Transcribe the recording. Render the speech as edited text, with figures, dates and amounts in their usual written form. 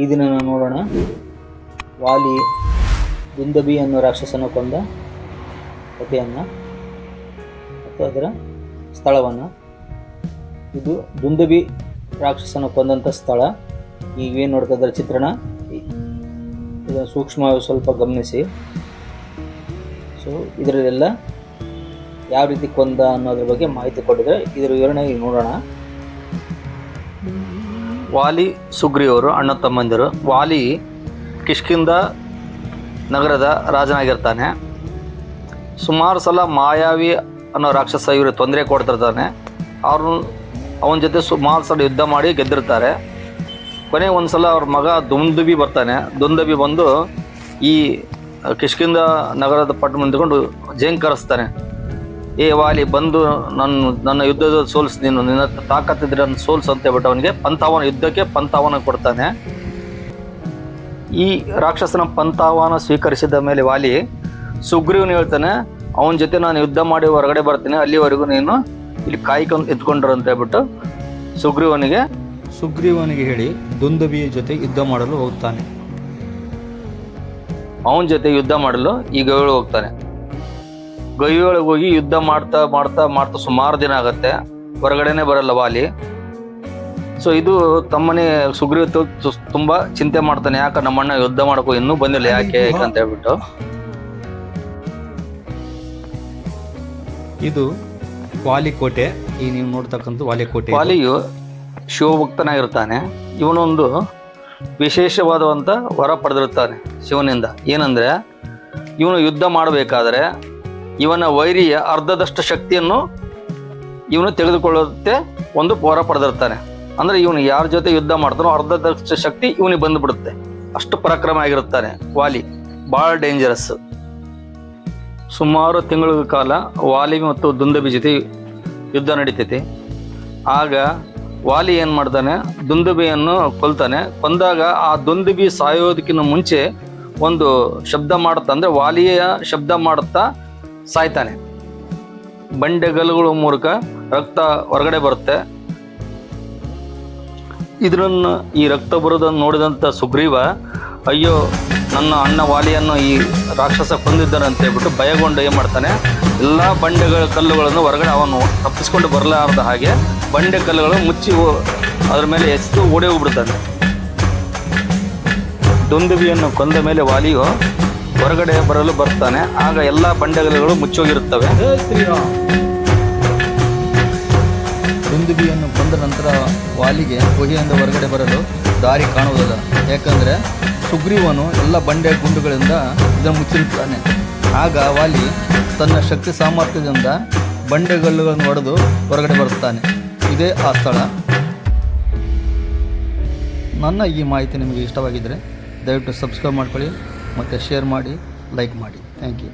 ಈ ದಿನ ನಾವು ನೋಡೋಣ ವಾಲಿ ದುಂದಭಿ ಅನ್ನೋ ರಾಕ್ಷಸನ ಕೊಂದ ಕಥೆಯನ್ನು ಮತ್ತು ಅದರ ಸ್ಥಳವನ್ನು. ಇದು ದುಂದಭಿ ರಾಕ್ಷಸನ ಕೊಂದಂಥ ಸ್ಥಳ. ಈಗೇನು ನೋಡ್ತಾ ಇದ್ದಾರೆ ಚಿತ್ರಣ, ಇದನ್ನು ಸೂಕ್ಷ್ಮವಾಗಿ ಸ್ವಲ್ಪ ಗಮನಿಸಿ. ಸೊ ಇದರಲ್ಲೆಲ್ಲ ಯಾವ ರೀತಿ ಕೊಂದ ಅನ್ನೋದ್ರ ಬಗ್ಗೆ ಮಾಹಿತಿ ಕೊಟ್ಟಿದ್ದಾರೆ. ಇದರ ವಿವರಣೆ ಈಗ ನೋಡೋಣ. ವಾಲಿ ಸುಗ್ರೀವರು ಅಣ್ಣ ತಮ್ಮಂದಿರು. ವಾಲಿ ಕಿಷ್ಕಿಂಧ ನಗರದ ರಾಜನಾಗಿರ್ತಾನೆ. ಸುಮಾರು ಸಲ ಮಾಯಾವಿ ಅನ್ನೋ ರಾಕ್ಷಸ ಇವರು ತೊಂದರೆ ಕೊಡ್ತಿರ್ತಾನೆ. ಅವನ ಜೊತೆ ಸುಮಾರು ಸಲ ಯುದ್ಧ ಮಾಡಿ ಗೆದ್ದಿರ್ತಾರೆ. ಕೊನೆಗೆ ಒಂದು ಸಲ ಅವ್ರ ಮಗ ದುಂದಭಿ ಬರ್ತಾನೆ. ದುಂದಭಿ ಬಂದು ಈ ಕಿಷ್ಕಿಂಧ ನಗರದ ಪಟ್ಟು ಮುಂದ್ಕೊಂಡು ಜೇಂಕರಿಸ್ತಾನೆ. ಏ ವಾಲಿ, ಬಂದು ನನ್ನ ಯುದ್ಧದ ಸೋಲ್ಸ್, ನಿನ್ನ ತಾಕತ್ತಿದ್ರೆ ನನ್ನ ಸೋಲ್ಸ್ ಅಂತ ಹೇಳ್ಬಿಟ್ಟು ಅವನಿಗೆ ಯುದ್ಧಕ್ಕೆ ಪಂಥಾವನ ಕೊಡ್ತಾನೆ. ಈ ರಾಕ್ಷಸನ ಪಂಥಾವನ ಸ್ವೀಕರಿಸಿದ ಮೇಲೆ ವಾಲಿ ಸುಗ್ರೀವನು ಹೇಳ್ತಾನೆ, ಅವನ ಜೊತೆ ನಾನು ಯುದ್ಧ ಮಾಡಿ ಹೊರಗಡೆ ಬರ್ತೀನಿ, ಅಲ್ಲಿವರೆಗೂ ನೀನು ಇಲ್ಲಿ ಕಾಯ್ಕೊಂಡು ಎತ್ಕೊಂಡ್ರು ಅಂತ ಹೇಳ್ಬಿಟ್ಟು ಸುಗ್ರೀವನಿಗೆ ಹೇಳಿ ದುಂದಭಿಯ ಜೊತೆ ಯುದ್ಧ ಮಾಡಲು ಹೋಗ್ತಾನೆ. ಅವನ ಜೊತೆ ಯುದ್ಧ ಮಾಡಲು ಈ ಗವಿಯೊಳಗೆ ಹೋಗ್ತಾನೆ. ಗವಿಯೊಳಗೆ ಹೋಗಿ ಯುದ್ಧ ಮಾಡ್ತಾ ಮಾಡ್ತಾ ಮಾಡ್ತಾ ಸುಮಾರು ದಿನ ಆಗತ್ತೆ. ಹೊರಗಡೆನೆ ಬರಲ್ಲ ವಾಲಿ. ಸೊ ಇದು ತಮ್ಮನೆ ಸುಗ್ರೀವ ತುಂಬಾ ಚಿಂತೆ ಮಾಡ್ತಾನೆ. ಯಾಕೆ ನಮ್ಮಣ್ಣ ಯುದ್ಧ ಮಾಡಕ್ಕೂ ಇನ್ನೂ ಬಂದಿಲ್ಲ, ಯಾಕೆ ಅಂತ ಹೇಳ್ಬಿಟ್ಟು. ಇದು ವಾಲಿ ಕೋಟೆ. ಈ ನೀವು ನೋಡ್ತಕ್ಕಂಥ ವಾಲಿ ಕೋಟೆ. ವಾಲಿಯು ಶಿವಭಕ್ತನಾಗಿರ್ತಾನೆ. ಇವನೊಂದು ವಿಶೇಷವಾದಂಥ ವರ ಪಡೆದಿರ್ತಾನೆ ಶಿವನಿಂದ. ಏನಂದ್ರೆ, ಇವನು ಯುದ್ಧ ಮಾಡಬೇಕಾದ್ರೆ ಇವನ ವೈರಿಯ ಅರ್ಧದಷ್ಟು ಶಕ್ತಿಯನ್ನು ಇವನು ತೆಗೆದುಕೊಳ್ಳುತ್ತೆ ಒಂದು ವರ ಪಡೆದಿರ್ತಾನೆ. ಅಂದ್ರೆ ಇವನು ಯಾರ ಜೊತೆ ಯುದ್ಧ ಮಾಡ್ತಾನೋ ಅರ್ಧದಷ್ಟು ಶಕ್ತಿ ಇವನಿಗೆ ಬಂದುಬಿಡುತ್ತೆ. ಅಷ್ಟು ಪರಾಕ್ರಮ ಆಗಿರುತ್ತಾನೆ ವಾಲಿ. ಭಾಳ ಡೇಂಜರಸ್. ಸುಮಾರು ತಿಂಗಳ ಕಾಲ ವಾಲಿ ಮತ್ತು ದುಂದಭಿ ಜೊತೆ ಯುದ್ಧ ನಡೀತೈತಿ. ಆಗ ವಾಲಿ ಏನು ಮಾಡ್ತಾನೆ, ದುಂದಭಿಯನ್ನು ಕೊಲ್ತಾನೆ. ಕೊಂದಾಗ ಆ ದುಂದಭಿ ಸಾಯೋದಕ್ಕಿಂತ ಮುಂಚೆ ಒಂದು ಶಬ್ದ ಮಾಡುತ್ತಾ, ಅಂದರೆ ವಾಲಿಯ ಶಬ್ದ ಮಾಡುತ್ತಾ ಸಾಯ್ತಾನೆ. ಬಂಡೆಗಲ್ಲುಗಳ ಮೂಲಕ ರಕ್ತ ಹೊರಗಡೆ ಬರುತ್ತೆ. ಇದನ್ನು ಈ ರಕ್ತ ಬರೋದನ್ನು ನೋಡಿದಂಥ ಸುಗ್ರೀವ, ಅಯ್ಯೋ ನನ್ನ ಅಣ್ಣ ವಾಲಿಯನ್ನು ಈ ರಾಕ್ಷಸ ಕೊಂದಿದ್ದಾನೆ ಅಂತ ಹೇಳ್ಬಿಟ್ಟು ಭಯಗೊಂಡು ಏನು ಮಾಡ್ತಾನೆ, ಎಲ್ಲ ಕಲ್ಲುಗಳನ್ನು ಹೊರಗಡೆ ಅವನು ತಪ್ಪಿಸ್ಕೊಂಡು ಬರಲಾರ್ದ ಹಾಗೆ ಬಂಡೆ ಕಲ್ಲುಗಳನ್ನು ಮುಚ್ಚಿ ಅದರ ಮೇಲೆ ಎಸೆದು ಓಡಿ ಹೋಗ್ಬಿಡ್ತಾನೆ. ದುಂದಭಿಯನ್ನು ಕೊಂದ ಮೇಲೆ ವಾಲಿಯು ಹೊರಗಡೆ ಬರಲು ಬರ್ತಾನೆ. ಆಗ ಎಲ್ಲ ಬಂಡೆಗಲ್ಲುಗಳು ಮುಚ್ಚೋಗಿರುತ್ತವೆ. ದುಂದಭಿಯನ್ನು ಕೊಂದ ನಂತರ ವಾಲಿಗೆ ಗುಹೆಯಿಂದ ಹೊರಗಡೆ ಬರಲು ದಾರಿ ಕಾಣುವುದಿಲ್ಲ. ಯಾಕಂದರೆ ಸುಗ್ರೀವನು ಎಲ್ಲ ಬಂಡೆ ಗುಂಡುಗಳಿಂದ ಇದನ್ನು ಮುಚ್ಚಿರುತ್ತಾನೆ. ಆಗ ವಾಲಿ ತನ್ನ ಶಕ್ತಿ ಸಾಮರ್ಥ್ಯದಿಂದ ಬಂಡೆಗಲ್ಲುಗಳನ್ನು ಹೊಡೆದು ಹೊರಗಡೆ ಬರುತ್ತಾನೆ. ಇದೇ ಆ ಸ್ಥಳ. ನನ್ನ ಈ ಮಾಹಿತಿ ನಿಮಗೆ ಇಷ್ಟವಾಗಿದ್ದರೆ ದಯವಿಟ್ಟು ಸಬ್ಸ್ಕ್ರೈಬ್ ಮಾಡ್ಕೊಳ್ಳಿ ಮತ್ತು ಶೇರ್ ಮಾಡಿ, ಲೈಕ್ ಮಾಡಿ. Thank you.